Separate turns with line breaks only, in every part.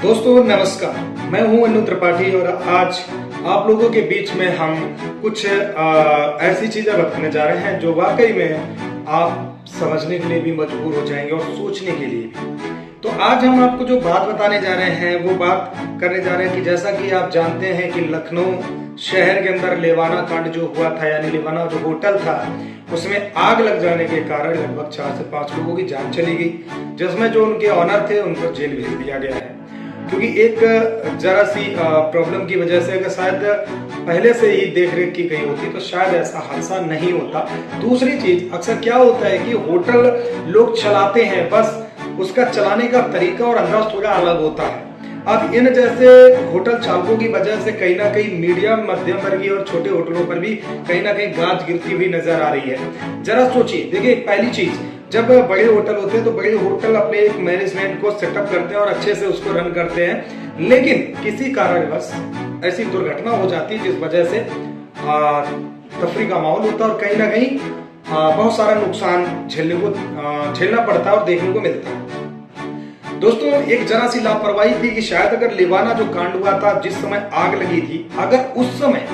दोस्तों नमस्कार, मैं हूं अनु त्रिपाठी और आज आप लोगों के बीच में हम कुछ ऐसी चीजें बताने जा रहे हैं जो वाकई में आप समझने के लिए भी मजबूर हो जाएंगे और सोचने के लिए भी। तो आज हम आपको जो बात बताने जा रहे हैं वो बात करने जा रहे हैं कि जैसा कि आप जानते हैं कि लखनऊ शहर के अंदर लेवाना कांड जो हुआ था, यानी लेवाना जो होटल था उसमें आग लग जाने के कारण लगभग 4 से 5 लोगों की जान चली गई, जिसमें जो उनके ऑनर थे उनको जेल भेज दिया गया है। क्योंकि एक जरा सी प्रॉब्लम की वजह से अगर शायद पहले से ही देख रेख की गई होती तो शायद ऐसा हादसा नहीं होता। दूसरी चीज, अक्सर क्या होता है कि होटल लोग चलाते हैं, बस उसका चलाने का तरीका और अंदाज थोड़ा अलग होता है। अब इन जैसे होटल चालकों की वजह से कहीं ना कहीं मीडियम, मध्यम वर्गीय और छोटे होटलों पर भी कहीं ना कहीं गाज गिरती हुई नजर आ रही है। जरा सोचिए, देखिए पहली चीज, जब बड़े होटल होते हैं तो बड़े होटल अपने एक मैनेजमेंट को सेटअप करते हैं और अच्छे से उसको रन करते हैं, लेकिन किसी कारणवश ऐसी दुर्घटना हो जाती है जिस वजह से तफरी का माहौल होता है और कहीं ना कहीं बहुत सारा नुकसान झेलना पड़ता है और देखने को मिलता है। दोस्तों, एक जरा सी लापरवाही थी कि शायद अगर लेवाना जो कांड हुआ था, जिस समय आग लगी थी, अगर उस समय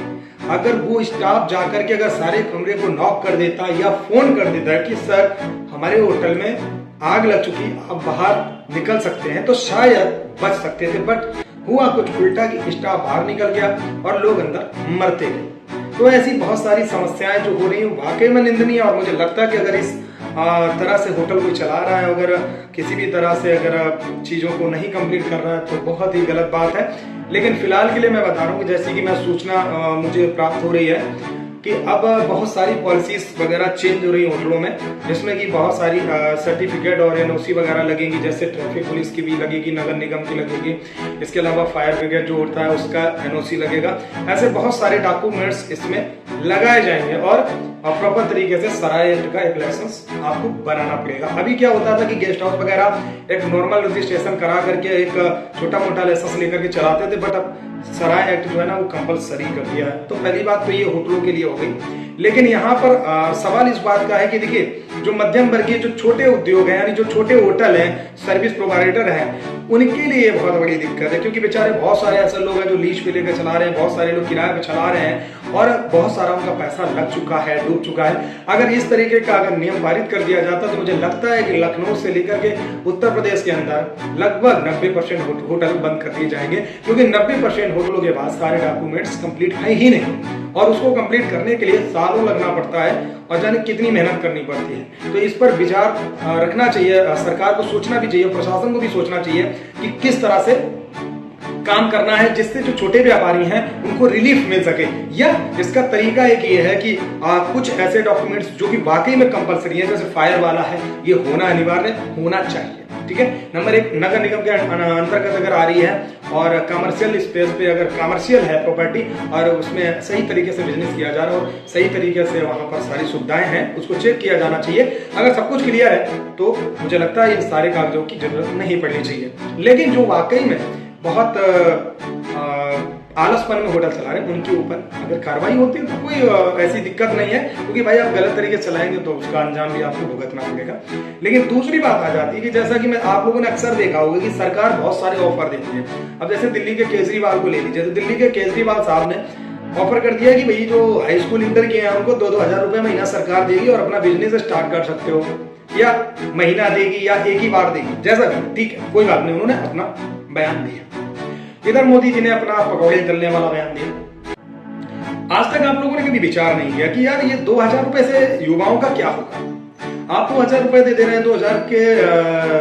अगर वो स्टाफ जाकर के अगर सारे कमरे को नॉक कर देता या फोन कर देता कि सर हमारे होटल में आग लग चुकी, आप बाहर निकल सकते हैं, तो शायद बच सकते थे। बट हुआ कुछ उल्टा कि स्टाफ बाहर निकल गया और लोग अंदर मरते गए। तो ऐसी बहुत सारी समस्याएं जो हो रही है वाकई में निंदनीय, और मुझे लगता है कि अगर इस तरह से होटल कोई चला रहा है, अगर किसी भी तरह से अगर चीजों को नहीं कंप्लीट कर रहा है तो बहुत ही गलत बात है। लेकिन फिलहाल के लिए मैं बता रहा हूँ कि जैसे कि मैं सूचना मुझे प्राप्त हो रही है कि अब बहुत सारी पॉलिसीज वगैरह चेंज हो रही है होटलों में, जिसमें कि बहुत सारी सर्टिफिकेट और एनओसी वगैरह लगेगी, जैसे ट्रैफिक पुलिस की भी लगेगी, नगर निगम की लगेगी, इसके अलावा फायर ब्रिगेड जो होता है उसका एनओसी लगेगा। ऐसे बहुत सारे डॉक्यूमेंट्स इसमें लगाए जाएंगे और प्रॉपर तरीके से सराय का एक लाइसेंस आपको बनाना पड़ेगा। अभी क्या होता था कि गेस्ट हाउस वगैरह एक नॉर्मल रजिस्ट्रेशन करा करके एक छोटा मोटा लाइसेंस लेकर के चलाते थे, बट अब सराय एक्ट जो है ना वो कंपलसरी कर दिया है। तो पहली बात तो ये होटलों के लिए हो गई। लेकिन यहाँ पर सवाल इस बात का है कि देखिए, जो मध्यम वर्गीय जो छोटे उद्योग हैं, यानी जो छोटे होटल हैं, सर्विस प्रोवाइडर हैं, उनके लिए बहुत बड़ी दिक्कत है। क्योंकि बेचारे बहुत सारे ऐसे लोग हैं जो लीज पे लेकर चला रहे हैं, बहुत सारे लोग किराए पे चला रहे हैं और बहुत सारा उनका पैसा लग चुका है, डूब चुका है। अगर इस तरीके का अगर नियम पारित कर दिया जाता तो मुझे लगता है कि लखनऊ से लेकर के उत्तर प्रदेश के अंदर लगभग 90% होटल बंद कर दिए जाएंगे, क्योंकि 90% होटलों के पास सारे डॉक्यूमेंट्स कंप्लीट है ही नहीं और उसको कंप्लीट करने के लिए सालों लगना पड़ता है और जाने कितनी मेहनत करनी पड़ती है। तो इस पर विचार रखना चाहिए, सरकार को सोचना भी चाहिए, प्रशासन को भी सोचना चाहिए कि किस तरह से काम करना है जिससे जो छोटे व्यापारी हैं उनको रिलीफ मिल सके। या इसका तरीका एक ये है कि कुछ ऐसे डॉक्यूमेंट्स जो कि वाकई में कंपलसरी है, जैसे फायर वाला है, ये होना अनिवार्य होना चाहिए। ठीक है। नंबर 1, नगर निगम के अंतर्गत अगर आ रही है और कमर्शियल स्पेस पे अगर कमर्शियल है प्रॉपर्टी और उसमें सही तरीके से बिजनेस किया जा रहा है और सही तरीके से वहां पर सारी सुविधाएं हैं, उसको चेक किया जाना चाहिए। अगर सब कुछ क्लियर है तो मुझे लगता है इन सारे कागजों की जरूरत नहीं पड़नी चाहिए। लेकिन जो वाकई में बहुत आलसपन में होटल चला रहे हैं उनके ऊपर अगर कार्रवाई होती है तो कोई ऐसी दिक्कत नहीं है, क्योंकि भाई आप गलत तरीके से चलाएंगे तो उसका अंजाम भी आपको भुगतना पड़ेगा। लेकिन दूसरी बात आ जाती है कि जैसा कि मैं आप लोगों ने अक्सर देखा होगा कि सरकार बहुत सारे ऑफर देती है। अब जैसे दिल्ली के केजरीवाल को ले लीजिए, तो दिल्ली के केजरीवाल साहब ने ऑफर कर दिया कि भाई जो हाई स्कूल इंटर किए हैं उनको 2-2 हजार रुपए महीना सरकार देगी और अपना बिजनेस स्टार्ट कर सकते हो, या महीना देगी या एक ही बार देगी, जैसा भी, ठीक है, कोई बात नहीं, उन्होंने अपना बयान दिया। इधर मोदी जी ने अपना पकौड़े तलने वाला बयान दिया। आज तक आप लोगों ने कभी विचार नहीं किया कि यार ये 2000 रुपए से युवाओं का क्या होगा। आप 2000 रुपए दे रहे हैं,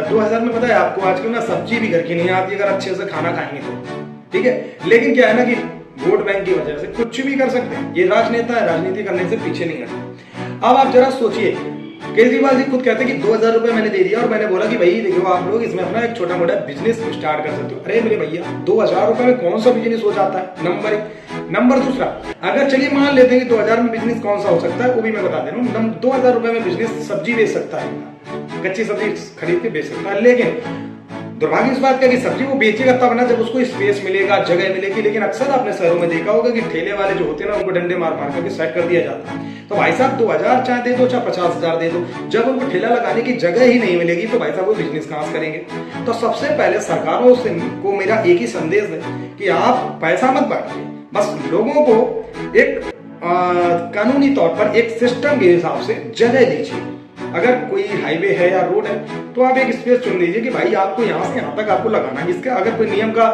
2000 में पता है आपको आजकल ना सब्जी भी घर की नहीं आती अगर अच्छे से खाना खाएंगे तो, ठीक है। लेकिन क्या है ना कि वोट बैंक की वजह से कुछ भी कर सकते हैं। ये राजनेता है, राजनीति करने से पीछे नहीं हटते। अब आप जरा सोचिए, केजरीवाल जी खुद कहते हैं कि 2000 रुपए मैंने दे दिया और मैंने बोला कि भाई देखो आप लोग इसमें अपना एक छोटा मोटा बिजनेस स्टार्ट कर सकते हो। अरे मेरे भैया, 2000 रुपए में कौन सा बिजनेस हो जाता है? नंबर 1। नंबर दूसरा, अगर चलिए मान लेते हैं कि 2000 में बिजनेस कौन सा हो सकता है, वो भी मैं बता दे रहा हूँ। 2000 रुपए में बिजनेस सब्जी बेच सकता है, कच्ची सब्जी खरीद के बेच सकता है। लेकिन दुर्भाग्य इस बात का कि सब्जी वो बेचेगा तब ना जब उसको स्पेस मिलेगा, जगह मिलेगी। लेकिन अक्सर आपने शहरों में देखा होगा कि ठेले वाले जो होते हैं ना, उनको डंडे मार मार करके सेट कर दिया जाता है। तो भाई साहब 2000 चाहे दे दो, चाहे 50,000 दे दो, जब उनको ठेला लगाने की जगह ही नहीं मिलेगी तो भाई साहब वो बिजनेस कहां से करेंगे। तो सबसे पहले सरकारों से को मेरा एक ही संदेश है कि आप पैसा मत बांटिए, बस लोगों को एक कानूनी तौर पर एक सिस्टम के हिसाब से जगह दीजिए। अगर कोई हाईवे है या रोड है तो आप एक स्पेस चुन लीजिए कि भाई आपको यहाँ से यहाँ तक आपको लगाना है। इसका अगर कोई नियम का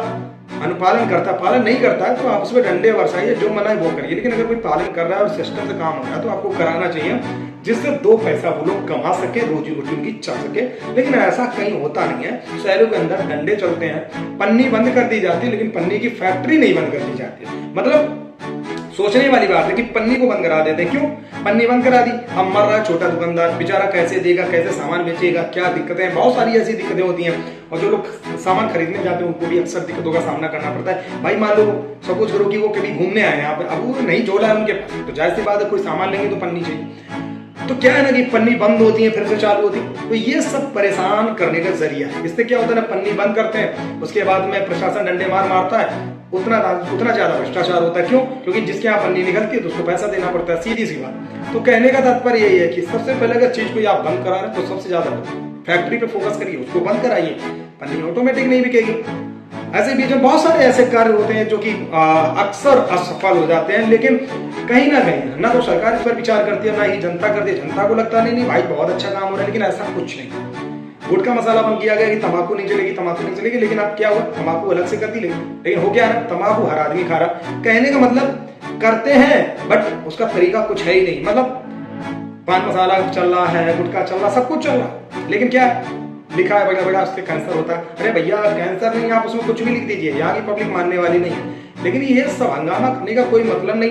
अनुपालन करता पालन नहीं करता है तो आप उसमें डंडे बरसाइए, जो मना है वो करिए। लेकिन अगर कोई पालन कर रहा है और सिस्टम से काम हो रहा है तो आपको कराना चाहिए, जिससे 2 पैसा वो लोग कमा सके, रोजी रोटी उनकी चल सके। लेकिन ऐसा कहीं होता नहीं है। शहरों के अंदर डंडे चलते हैं, पन्नी बंद कर दी जाती है, लेकिन पन्नी की फैक्ट्री नहीं बंद कर दी जाती है। मतलब सोचने वाली बात है कि पन्नी को बंद करा देते हैं। क्यों पन्नी बंद करा दी? अब मर रहा है छोटा दुकानदार, बेचारा कैसे देगा, कैसे सामान बेचेगा, क्या दिक्कतें हैं। बहुत सारी ऐसी दिक्कतें होती हैं और जो लोग सामान खरीदने जाते हैं उनको भी अक्सर दिक्कतों का सामना करना पड़ता है। भाई मान लो सपोज करो कि वो कभी घूमने आए यहाँ पे, अब वो नहीं झोला है उनके पास, तो जाहिर सी बात है कोई सामान लेंगे तो पन्नी चाहिए। तो क्या है ना कि पन्नी बंद होती है फिर से चालू होती है। तो ये सब परेशान करने का जरिया है। इससे क्या होता है ना, पन्नी बंद करते हैं, उसके बाद में प्रशासन डंडे मारता है, उतना ज्यादा भ्रष्टाचार होता है। क्यों? क्योंकि जिसके यहाँ पन्नी निकलती है तो उसको पैसा देना पड़ता है, सीधी सी बात। तो कहने का तात्पर्य यही है कि सबसे पहले अगर चीज को आप बंद करा रहे हैं तो सबसे ज्यादा फैक्ट्री पे फोकस करिए, उसको बंद कराइए, पन्नी ऑटोमेटिक नहीं बिकेगी। ऐसे बीच में बहुत सारे ऐसे कार्य होते हैं जो कि अक्सर असफल हो जाते हैं। लेकिन कहीं ना कहीं ना तो सरकार इस पर विचार करती है, ना ही जनता करती है। जनता को लगता नहीं भाई बहुत अच्छा काम हो रहा है, लेकिन ऐसा कुछ नहीं। गुटखा मसाला बंद किया गया कि तंबाकू नहीं चलेगी, तंबाकू नहीं चलेगी, लेकिन अब क्या हुआ, तंबाकू अलग से कर दी। लेकिन हो क्या रहा, तंबाकू हर आदमी खा रहा। कहने का मतलब करते हैं बट उसका तरीका कुछ है ही नहीं। मतलब पान मसाला चल रहा है, गुटखा चल रहा, सब कुछ चल रहा, लेकिन क्या लिखा है बड़ा उससे कैंसर होता है। अरे भैया कैंसर नहीं, आप उसमें कुछ भी लिख दीजिए, यहाँ की पब्लिक मानने वाली नहीं है। लेकिन ये सब हंगामा करने का कोई मतलब नहीं,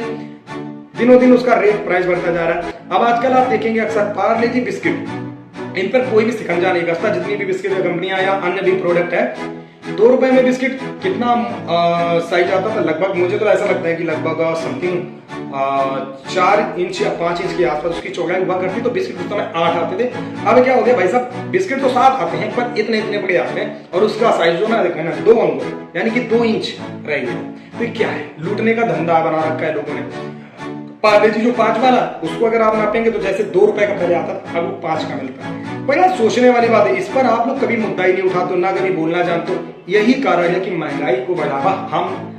दिनों दिन उसका रेट प्राइस बढ़ता जा रहा है। अब आजकल आप देखेंगे अक्सर पार्ले जी बिस्किट, इन पर कोई भी शिकंजा नहीं कसता। जितनी भी बिस्किट कंपनियां या अन्य भी प्रोडक्ट है, 2 रुपए में बिस्किट कितना साइज आता था, लगभग मुझे तो ऐसा लगता है कि लगभग समथिंग 4 इंच या 5 इंच के आसपास उसकी चौड़ाई हुआ करती। तो बिस्किट उस समय 8 आते थे। अब क्या हो गया भाई साहब, बिस्किट तो 7 आते हैं पर इतने इतने बड़े आते हैं और उसका साइज जो ना देखना ना 2 अंगुल यानी कि 2 इंच रह गया। तो क्या है, लूटने का धंधा बना रखा है लोगों ने। पार्ले जी जो 5 वाला, उसको अगर आप नापेंगे तो जैसे 2 रुपए का पहले आता था, अब वो 5 का मिलता है। बड़ा सोचने वाली बात है। इस पर आप लोग कभी मुद्दा ही नहीं उठाते हो, ना कभी बोलना जानते हो। यही कारण है कि महंगाई को बढ़ावा हम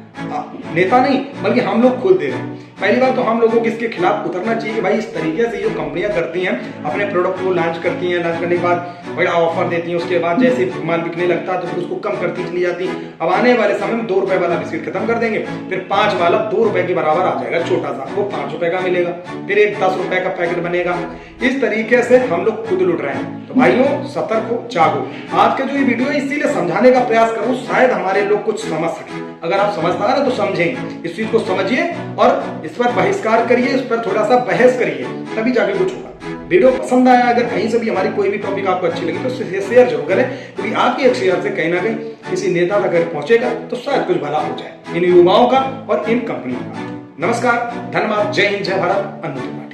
नेता नहीं बल्कि हम लोग खुद दे रहे हैं। पहली बात तो हम लोगों को इसके खिलाफ उतरना चाहिए। भाई इस तरीके से जो कंपनियां करती हैं, अपने प्रोडक्ट को लॉन्च करती हैं, लॉन्च करने के बाद बड़ा ऑफर देती हैं, उसके बाद जैसे माल बिकने लगता है तो फिर उसको कम करती चली जाती। अब आने वाले समय में 2 रुपए वाला बिस्किट खत्म कर देंगे, फिर 5 वाला 2 रुपए के बराबर आ जाएगा, छोटा सा, वो 5 रुपए का मिलेगा, फिर एक 10 रुपए का पैकेट बनेगा। इस तरीके से हम लोग खुद लुट रहे हैं। तो भाइयों सतर्क हो, जागो। आज का जो ये वीडियो है इसीलिए समझाने का प्रयास करूं, शायद हमारे लोग कुछ समझ सके। अगर आप समझदार हैं तो समझेंगे, इस चीज को समझिए और इस पर बहिष्कार करिए, इस पर थोड़ा सा बहस करिए, तभी जाके कुछ होगा। वीडियो पसंद आया, अगर कहीं से भी हमारी कोई भी टॉपिक आपको अच्छी लगी तो शेयर जरूर करें, क्योंकि आपकी एक शेयर से कहीं ना कहीं किसी नेता तक अगर पहुंचेगा तो शायद कुछ भला हो जाए इन युवाओं का और इन कंपनियों का। नमस्कार, धन्यवाद, जय हिंद, जय भारत, अन्नू।